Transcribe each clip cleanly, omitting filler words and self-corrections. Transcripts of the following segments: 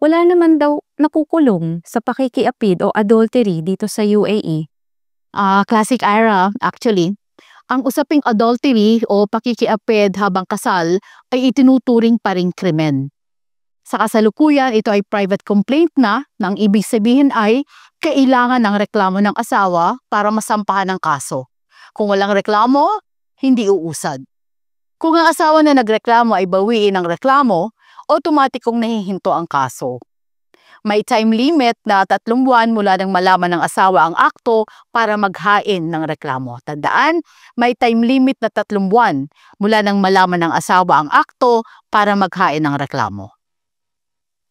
Wala naman daw nakukulong sa pakikiapid o adultery dito sa UAE. Classic Ira, actually. Ang usaping adultery o pakikiapid habang kasal ay itinuturing pa ring krimen. Sa kasalukuyan, ito ay private complaint na ang ibig sabihin ay kailangan ng reklamo ng asawa para masampahan ng kaso. Kung walang reklamo, hindi uusad. Kung ang asawa na nagreklamo ay bawiin ang reklamo, otomatikong nahihinto ang kaso. May time limit na 3 buwan mula nang malaman ng asawa ang akto para maghain ng reklamo. Tandaan, may time limit na 3 buwan mula nang malaman ng asawa ang akto para maghain ng reklamo.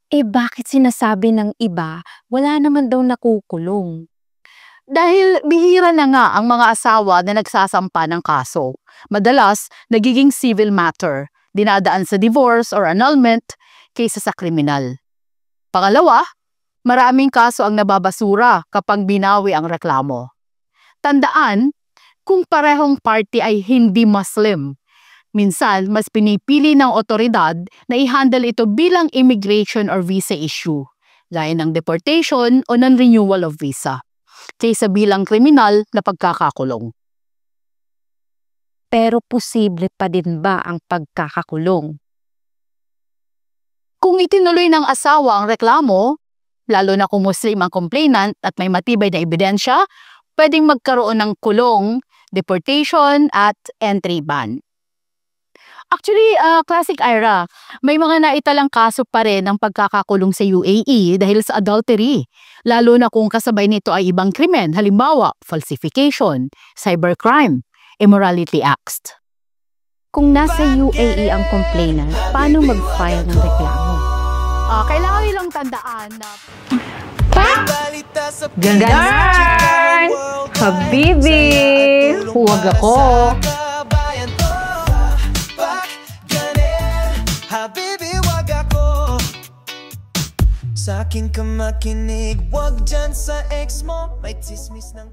Bakit sinasabi ng iba, wala naman daw nakukulong? Dahil bihira na nga ang mga asawa na nagsasampa ng kaso. Madalas, nagiging civil matter, dinadaan sa divorce or annulment kaysa sa kriminal. Pangalawa, maraming kaso ang nababasura kapag binawi ang reklamo. Tandaan, kung parehong party ay hindi Muslim, minsan mas pinipili ng otoridad na i-handle ito bilang immigration or visa issue, gaya ng deportation o non-renewal of visa, kaysa bilang kriminal na pagkakakulong. Pero posible pa din ba ang pagkakakulong? Kung itinuloy ng asawa ang reklamo, lalo na kung Muslim ang complainant at may matibay na ebidensya, pwedeng magkaroon ng kulong, deportation at entry ban. Actually, Classic Ira, may mga naitalang kaso pa rin ng pagkakakulong sa UAE dahil sa adultery, lalo na kung kasabay nito ay ibang krimen, halimbawa falsification, cybercrime, immorality acts. Kung nasa UAE ang complainant, paano mag-file ng reklamo? Kailangan nilang tandaan na... Ganon! Habibi! Huwag ako! Habibi, wag ako. Sa akin ka makinig, wag dyan sa ex mo, may tsismis ng